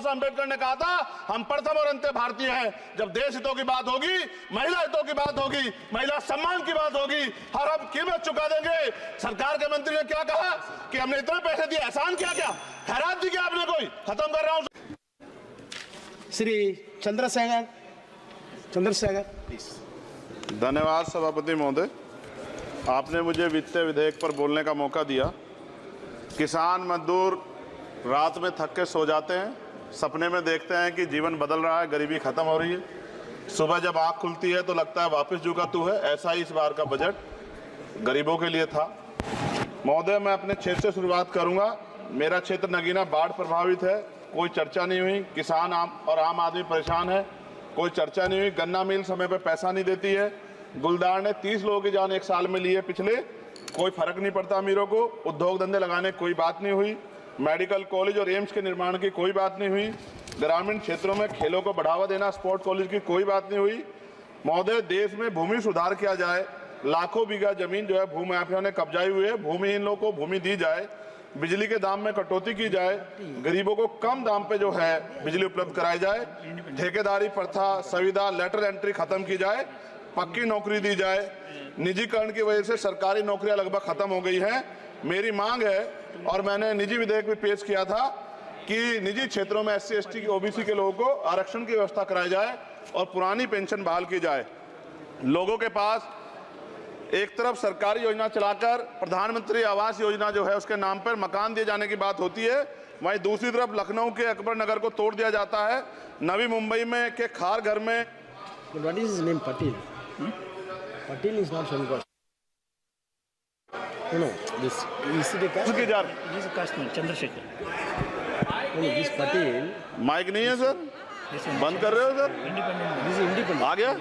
साहब अम्बेडकर ने कहा था, हम प्रथम और अंत्य भारतीय हैं। जब देश हितों की बात होगी, महिला हितों की बात होगी, महिला सम्मान की बात होगी, हर हम कीमत चुका देंगे। सरकार के मंत्री ने क्या कहा कि हमने इतने पैसे दिए, एहसान किया क्या, खैरात दी क्या आपने कोई? खत्म कर रहा हूं। श्री चंद्रशेखर प्लीज। धन्यवाद सभापति महोदय, आपने मुझे वित्तीय विधेयक पर बोलने का मौका दिया। किसान मजदूर रात में थक के सो जाते हैं, सपने में देखते हैं कि जीवन बदल रहा है, गरीबी खत्म हो रही है। सुबह जब आँख खुलती है तो लगता है वापस जो का तू है। ऐसा ही इस बार का बजट गरीबों के लिए था। महोदय, मैं अपने क्षेत्र से शुरुआत करूंगा। मेरा क्षेत्र नगीना बाढ़ प्रभावित है, कोई चर्चा नहीं हुई। किसान आम आदमी परेशान है, कोई चर्चा नहीं हुई। गन्ना मिल समय पर पैसा नहीं देती है। गुलदार ने 30 लोगों की जान एक साल में ली है पिछले, कोई फर्क नहीं पड़ता अमीरों को। उद्योग धंधे लगाने कोई बात नहीं हुई। मेडिकल कॉलेज और एम्स के निर्माण की कोई बात नहीं हुई। ग्रामीण क्षेत्रों में खेलों को बढ़ावा देना, स्पोर्ट कॉलेज की कोई बात नहीं हुई। महोदय, देश में भूमि सुधार किया जाए, लाखों बीघा जमीन जो है भूमाफिया ने कब्जाई हुई है, भूमिहीन लोगों को भूमि दी जाए, बिजली के दाम में कटौती की जाए, गरीबों को कम दाम पे जो है बिजली उपलब्ध कराई जाए, ठेकेदारी प्रथा, संविदा, लेटर एंट्री खत्म की जाए, पक्की नौकरी दी जाए। निजीकरण की वजह से सरकारी नौकरियां लगभग खत्म हो गई हैं। मेरी मांग है, और मैंने निजी विधेयक भी पेश किया था, कि निजी क्षेत्रों में SC ST की OBC के लोगों को आरक्षण की व्यवस्था कराई जाए और पुरानी पेंशन बहाल की जाए। लोगों के पास एक तरफ सरकारी योजना चलाकर प्रधानमंत्री आवास योजना जो है उसके नाम पर मकान दिए जाने की बात होती है, वहीं दूसरी तरफ लखनऊ के अकबर नगर को तोड़ दिया जाता है। नवी मुंबई में के खार घर में What is his name? Patil. Patil is not from God. No, this is the caste. उसकी जा He is a casteman, Chandrasekhar. No, this Patil. Mike नहीं है सर, बंद कर रहे हो sir? Independent. This is independent. आ गया।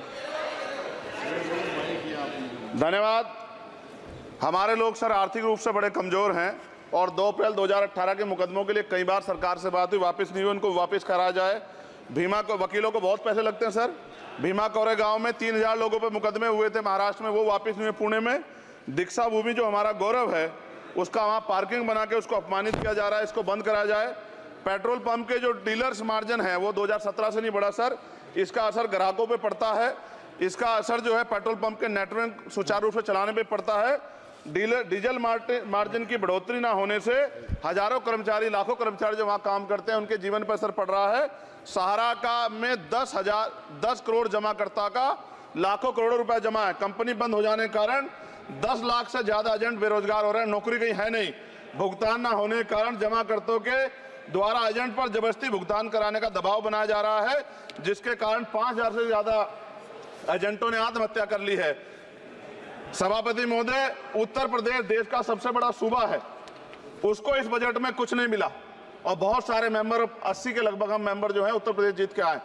धन्यवाद। हमारे लोग सर आर्थिक रूप से बड़े कमजोर हैं और 2 अप्रैल 2018 के मुकदमों के लिए कई बार सरकार से बात हुई, वापस नहीं हुई। उनको वापस कराया जाए। भीमा को वकीलों को बहुत पैसे लगते हैं सर। भीमा कोरे गांव में 3000 लोगों पर मुकदमे हुए थे महाराष्ट्र में, वो वापस नहीं हुए। पुणे में दीक्षा भूमि जो हमारा गौरव है, उसका वहाँ पार्किंग बना के उसको अपमानित किया जा रहा है, इसको बंद कराया जाए। पेट्रोल पंप के जो डीलर्स मार्जिन है वो 2017 से नहीं बढ़ा सर, इसका असर ग्राहकों पे पड़ता है। इसका असर जो है पेट्रोल पंप के नेटवर्क सुचारू रूप से चलाने पे पड़ता है। डीजल मार्जिन की बढ़ोतरी ना होने से हजारों कर्मचारी, लाखों कर्मचारी जो वहाँ काम करते हैं उनके जीवन पर असर पड़ रहा है। सहारा का में 10 करोड़ जमाकर्ता का लाखों करोड़ों रुपए जमा है। कंपनी बंद हो जाने के कारण 10 लाख से ज्यादा एजेंट बेरोजगार हो रहे हैं, नौकरी कहीं है नहीं। भुगतान ना होने के कारण जमाकर्ताओं के द्वारा एजेंट पर जबरदस्ती भुगतान कराने का दबाव बनाया जा रहा है, जिसके कारण 5000 से ज्यादा एजेंटों ने आत्महत्या कर ली है। सभापति महोदय, उत्तर प्रदेश देश का सबसे बड़ा सूबा है, उसको इस बजट में कुछ नहीं मिला और बहुत सारे मेंबर, 80 के लगभग हम मेंबर जो है उत्तर प्रदेश जीत के आए,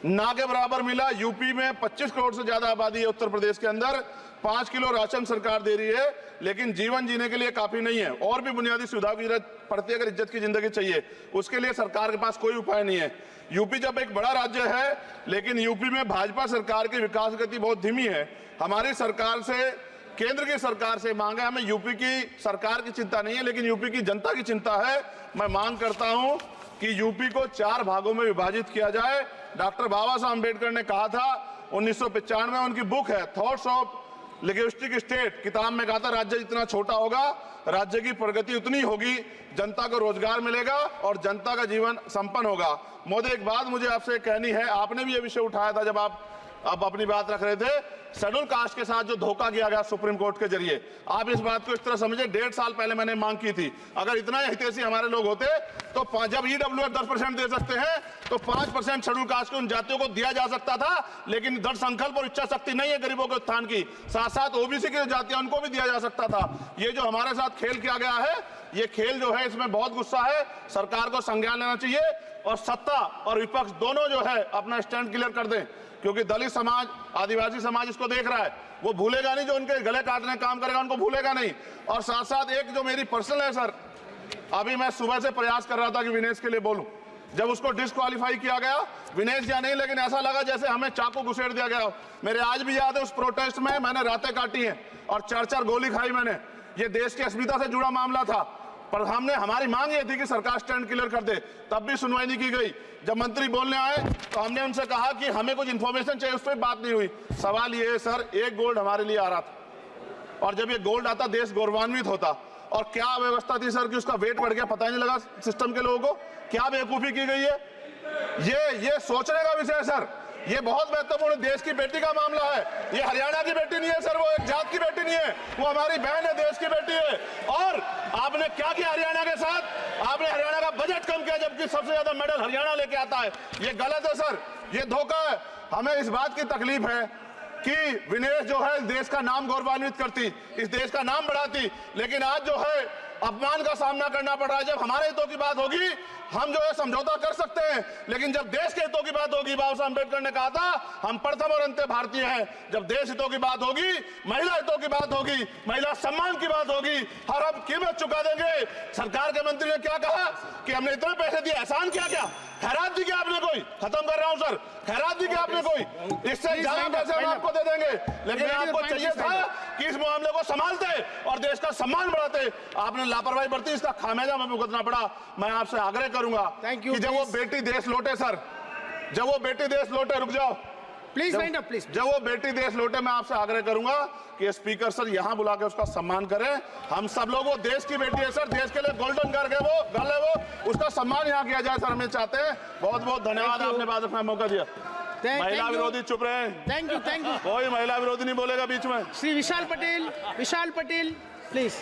ना के बराबर मिला। यूपी में 25 करोड़ से ज्यादा आबादी है उत्तर प्रदेश के अंदर, 5 किलो राशन सरकार दे रही है, लेकिन जीवन जीने के लिए काफी नहीं है। और भी बुनियादी सुविधाओं की जरूरत पड़ती है। अगर इज्जत की जिंदगी चाहिए, उसके लिए सरकार के पास कोई उपाय नहीं है। यूपी जब एक बड़ा राज्य है, लेकिन यूपी में भाजपा सरकार की विकास गति बहुत धीमी है। हमारी सरकार से, केंद्र की सरकार से मांग है, हमें यूपी की सरकार की चिंता नहीं है, लेकिन यूपी की जनता की चिंता है। मैं मांग करता हूं कि यूपी को 4 भागों में विभाजित किया जाए। डॉक्टर बाबा साहब अम्बेडकर ने कहा था 1995 में, उनकी बुक है थॉट्स ऑफ लिंग्विस्टिक स्टेट, किताब में कहा था राज्य जितना छोटा होगा राज्य की प्रगति उतनी होगी, जनता को रोजगार मिलेगा और जनता का जीवन संपन्न होगा। मोदी, एक बात मुझे आपसे कहनी है, आपने भी ये विषय उठाया था जब आप अपनी बात रख रहे थे, शेड्यूल कास्ट के साथ जो धोखा किया गया सुप्रीम कोर्ट के जरिए, आप इस बात को इस तरह समझे, 1.5 साल पहले मैंने मांग की थी, अगर इतना हितैषी हमारे लोग होते तो जब EWF 10% दे सकते हैं तो 5% शेड्यूल कास्ट के उन जातियों को दिया जा सकता था, लेकिन दृढ़ संकल्प और इच्छा शक्ति नहीं है गरीबों के उत्थान की। साथ साथ OBC की जातियां उनको भी दिया जा सकता था। ये जो हमारे साथ खेल किया गया है, ये खेल जो है इसमें बहुत गुस्सा है, सरकार को संज्ञान लेना चाहिए और सत्ता और विपक्ष दोनों जो है अपना स्टैंड क्लियर कर दें, क्योंकि दलित समाज, आदिवासी समाज इसको देख रहा है, वो भूलेगा नहीं, जो उनके गले काटने का काम करेगा उनको भूलेगा नहीं। और साथ साथ एक जो मेरी पर्सनल है सर, अभी मैं सुबह से प्रयास कर रहा था कि विनेश के लिए बोलूं, जब उसको डिस्क्वालीफाई किया गया, विनेश या नहीं, लेकिन ऐसा लगा जैसे हमें चाकू घुसेड़ दिया गया। मेरे आज भी याद है उस प्रोटेस्ट में मैंने रातें काटी हैं और 4-4 गोली खाई मैंने। ये देश की अस्मिता से जुड़ा मामला था। पर हमने हमारी मांग ये थी कि सरकार स्टैंड क्लियर कर दे, तब भी सुनवाई नहीं की गई। जब मंत्री बोलने आए तो हमने उनसे कहा कि हमें कुछ इन्फॉर्मेशन चाहिए, उस पर बात नहीं हुई। सवाल ये है सर, एक गोल्ड हमारे लिए आ रहा था और जब ये गोल्ड आता देश गौरवान्वित होता, और क्या व्यवस्था थी सर कि उसका वेट बढ़ गया, पता ही नहीं लगा सिस्टम के लोगों को। क्या बेवकूफी की गई है, ये सोचने का विषय है सर। ये बहुत महत्वपूर्ण देश की बेटी का मामला है। ये हरियाणा की बेटी नहीं है सर, वो एक जात की बेटी नहीं है, वो हमारी बहन है, देश की बेटी है। और आपने क्या किया हरियाणा के साथ? आपने हरियाणा का बजट कम किया, जबकि सबसे ज्यादा मेडल हरियाणा लेके आता है। ये गलत है सर, ये धोखा है। हमें इस बात की तकलीफ है कि विनेश जो है देश का नाम गौरवान्वित करती, इस देश का नाम बढ़ाती, लेकिन आज जो है अपमान का सामना करना पड़ रहा है। जब हमारे हितों की बात होगी हम जो है समझौता कर सकते हैं, लेकिन जब देश के हितों की बात होगी, बाबा साहब अम्बेडकर ने कहा था हम प्रथम और अंत्य भारतीय हैं। जब देश हितों की बात होगी, महिला हितों की बात होगी, महिला सम्मान की बात होगी, हर हम कीमत चुका देंगे। सरकार के मंत्री ने क्या कहा कि हमने इतने पैसे दिए, एहसान किया क्या? खैरात दी क्या आपने कोई? खत्म कर रहा हूं सर, खैरात दी क्या आपने कोई? इससे ज्यादा पैसे हम आपको दे देंगे, लेकिन आपको चाहिए था कि इस मामले को संभालते और देश का सम्मान बढ़ाते। आपने लापरवाही बरती, इसका खामियाजा हमें भुगतना पड़ा। मैं आपसे आग्रह करूंगा कि जब वो बेटी देश लौटे सर, जब वो बेटी देश लौटे, रुक जाओ प्लीज वाइंड अप प्लीज। जब वो बेटी देश लौटे, मैं आपसे आग्रह करूंगा कि स्पीकर सर यहां बुला के उसका सम्मान करें। हम सब लोग, वो देश की बेटी है सर, देश के लिए गोल्डन गर्ल है वो, गर्ल है वो, उसका सम्मान यहां किया जाए सर, हमें चाहते हैं। बहुत बहुत धन्यवाद, आपने बात रखने का मौका दिया। महिला विरोधी चुप रहे। थैंक यू कोई महिला विरोधी नहीं बोलेगा बीच में। श्री विशाल पटेल प्लीज।